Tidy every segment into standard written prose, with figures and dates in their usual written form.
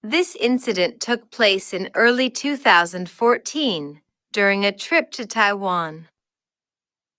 This incident took place in early 2014 during a trip to Taiwan.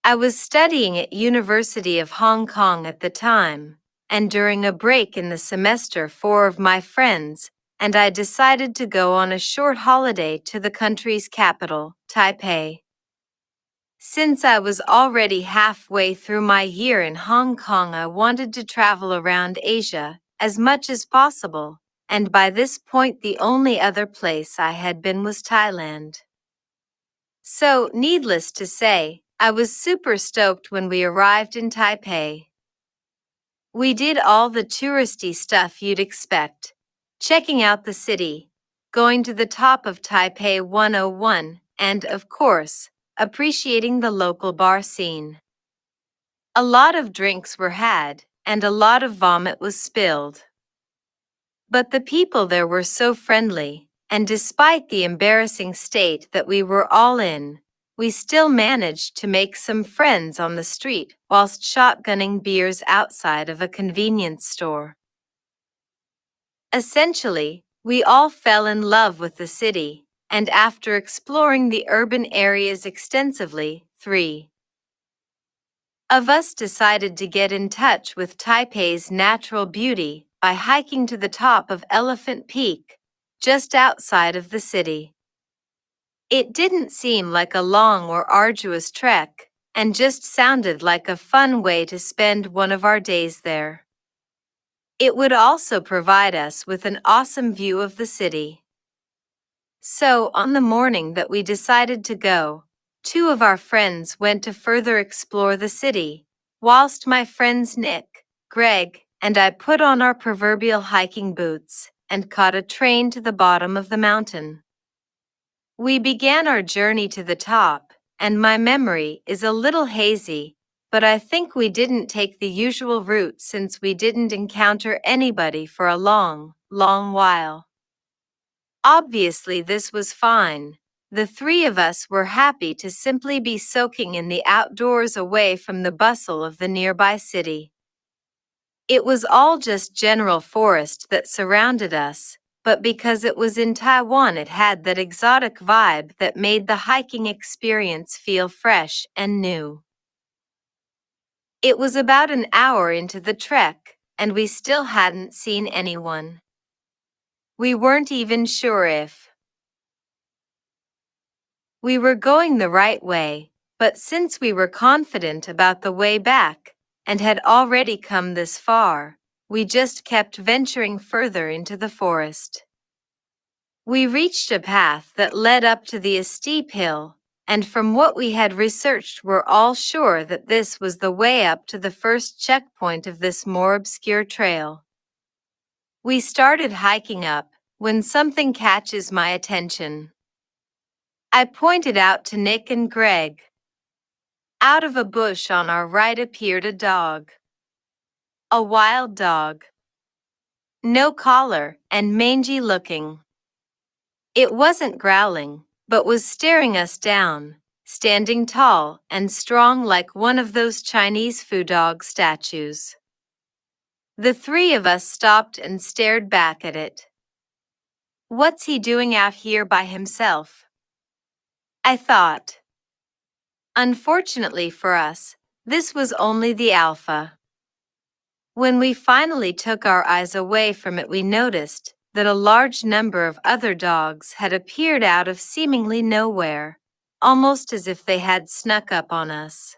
I was studying at University of Hong Kong at the time, and during a break in the semester, four of my friends and I decided to go on a short holiday to the country's capital, Taipei. Since I was already halfway through my year in Hong Kong, I wanted to travel around Asia as much as possible, and by this point the only other place I had been was Thailand. So, needless to say, I was super stoked when we arrived in Taipei. We did all the touristy stuff you'd expect, checking out the city, going to the top of Taipei 101, and, of course, appreciating the local bar scene. A lot of drinks were had, and a lot of vomit was spilled. But the people there were so friendly, and despite the embarrassing state that we were all in, we still managed to make some friends on the street whilst shotgunning beers outside of a convenience store. Essentially, we all fell in love with the city, and after exploring the urban areas extensively, three of us decided to get in touch with Taipei's natural beauty by hiking to the top of Elephant Peak, just outside of the city. It didn't seem like a long or arduous trek, and just sounded like a fun way to spend one of our days there. It would also provide us with an awesome view of the city. So, on the morning that we decided to go, two of our friends went to further explore the city, whilst my friends Nick, Greg, and I put on our proverbial hiking boots and caught a train to the bottom of the mountain. We began our journey to the top, and my memory is a little hazy, but I think we didn't take the usual route since we didn't encounter anybody for a long, long while. Obviously, this was fine. The three of us were happy to simply be soaking in the outdoors away from the bustle of the nearby city. It was all just general forest that surrounded us, but because it was in Taiwan, it had that exotic vibe that made the hiking experience feel fresh and new. It was about an hour into the trek, and we still hadn't seen anyone. We weren't even sure if we were going the right way, but since we were confident about the way back and had already come this far, we just kept venturing further into the forest. We reached a path that led up to the steep hill, and from what we had researched, we're all sure that this was the way up to the first checkpoint of this more obscure trail. We started hiking up when something catches my attention. I pointed out to Nick and Greg. Out of a bush on our right appeared a dog. A wild dog. No collar and mangy looking. It wasn't growling, but was staring us down, standing tall and strong like one of those Chinese foo dog statues. The three of us stopped and stared back at it. What's he doing out here by himself? I thought. Unfortunately for us, this was only the alpha. When we finally took our eyes away from it, we noticed that a large number of other dogs had appeared out of seemingly nowhere, almost as if they had snuck up on us.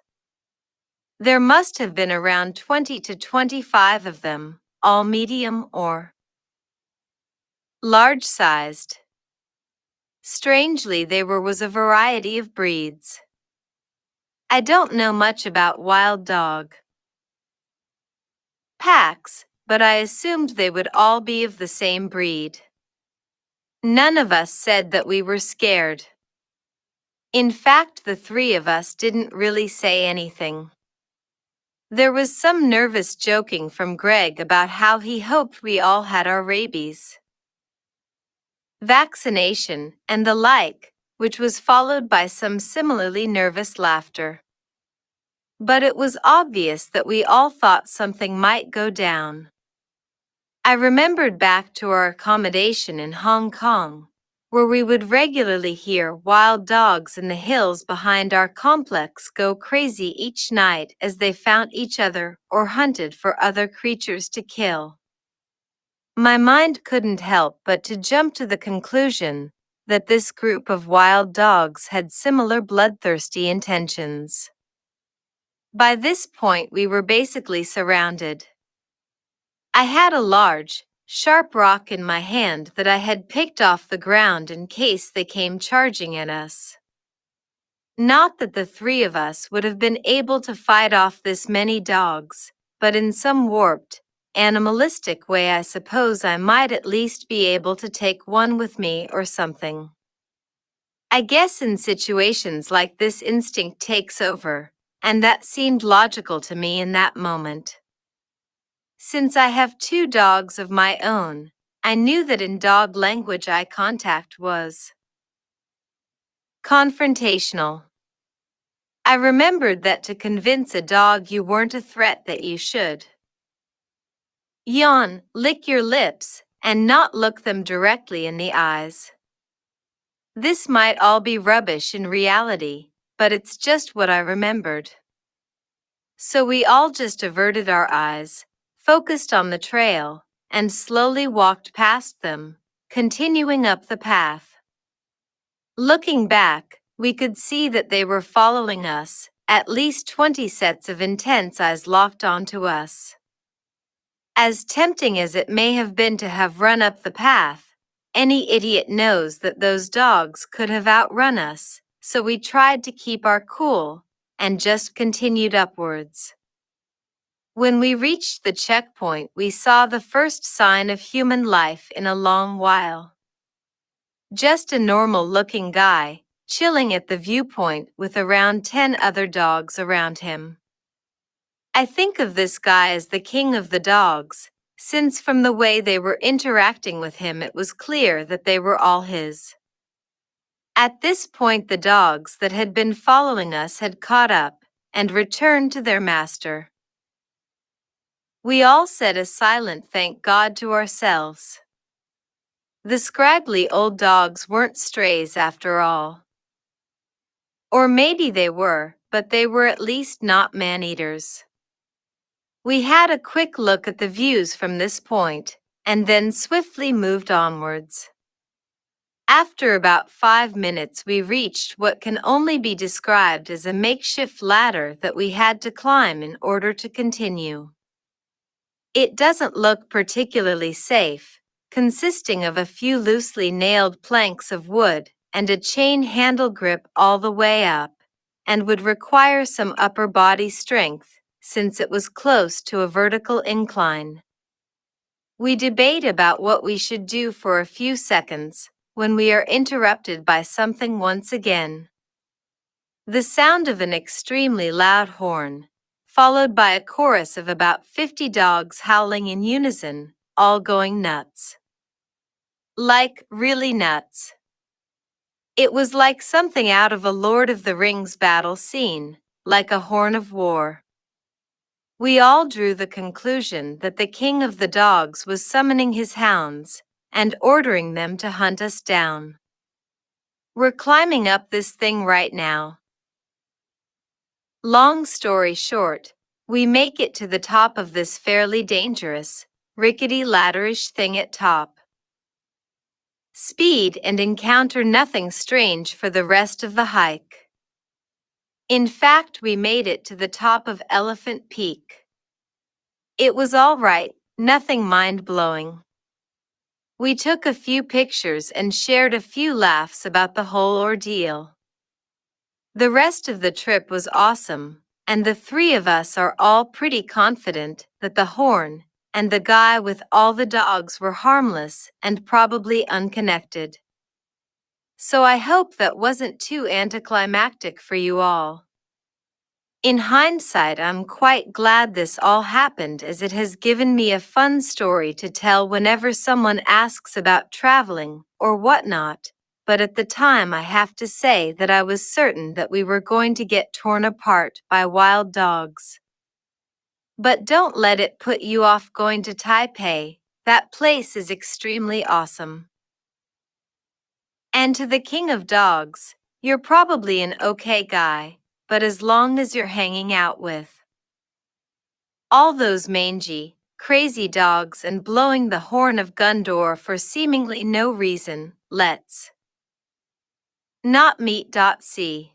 There must have been around 20 to 25 of them, all medium or large-sized. Strangely, there was a variety of breeds. I don't know much about wild dog packs, but I assumed they would all be of the same breed. None of us said that we were scared. In fact, the three of us didn't really say anything. There was some nervous joking from Greg about how he hoped we all had our rabies vaccination and the like, which was followed by some similarly nervous laughter. But it was obvious that we all thought something might go down. I remembered back to our accommodation in Hong Kong, where we would regularly hear wild dogs in the hills behind our complex go crazy each night as they found each other or hunted for other creatures to kill. My mind couldn't help but to jump to the conclusion that this group of wild dogs had similar bloodthirsty intentions. By this point, we were basically surrounded. I had a large, sharp rock in my hand that I had picked off the ground in case they came charging at us. Not that the three of us would have been able to fight off this many dogs, but in some warped, animalistic way I suppose I might at least be able to take one with me or something. I guess in situations like this instinct takes over, and that seemed logical to me in that moment. Since I have two dogs of my own, I knew that in dog language eye contact was confrontational. I remembered that to convince a dog you weren't a threat that you should yawn, lick your lips, and not look them directly in the eyes. This might all be rubbish in reality, but it's just what I remembered. So we all just averted our eyes, focused on the trail, and slowly walked past them, continuing up the path. Looking back, we could see that they were following us, at least 20 sets of intense eyes locked onto us. As tempting as it may have been to have run up the path, any idiot knows that those dogs could have outrun us, so we tried to keep our cool and just continued upwards. When we reached the checkpoint, we saw the first sign of human life in a long while. Just a normal-looking guy, chilling at the viewpoint with around 10 other dogs around him. I think of this guy as the king of the dogs, since from the way they were interacting with him it was clear that they were all his. At this point the dogs that had been following us had caught up and returned to their master. We all said a silent thank God to ourselves. The scraggly old dogs weren't strays after all. Or maybe they were, but they were at least not man-eaters. We had a quick look at the views from this point, and then swiftly moved onwards. After about 5 minutes we reached what can only be described as a makeshift ladder that we had to climb in order to continue. It doesn't look particularly safe, consisting of a few loosely nailed planks of wood and a chain handle grip all the way up, and would require some upper body strength, since it was close to a vertical incline. We debate about what we should do for a few seconds, when we are interrupted by something once again. The sound of an extremely loud horn, followed by a chorus of about 50 dogs howling in unison, all going nuts. Like, really nuts. It was like something out of a Lord of the Rings battle scene, like a horn of war. We all drew the conclusion that the king of the dogs was summoning his hounds and ordering them to hunt us down. We're climbing up this thing right now. Long story short, we make it to the top of this fairly dangerous, rickety ladderish thing at top speed and encounter nothing strange for the rest of the hike. In fact, we made it to the top of Elephant Peak. It was all right, nothing mind-blowing. We took a few pictures and shared a few laughs about the whole ordeal. The rest of the trip was awesome, and the three of us are all pretty confident that the horn and the guy with all the dogs were harmless and probably unconnected. So I hope that wasn't too anticlimactic for you all. In hindsight, I'm quite glad this all happened, as it has given me a fun story to tell whenever someone asks about traveling or whatnot, but at the time I have to say that I was certain that we were going to get torn apart by wild dogs. But don't let it put you off going to Taipei, That place is extremely awesome. And to the king of dogs, you're probably an okay guy, but as long as you're hanging out with all those mangy, crazy dogs and blowing the horn of Gondor for seemingly no reason, let's not meet. See.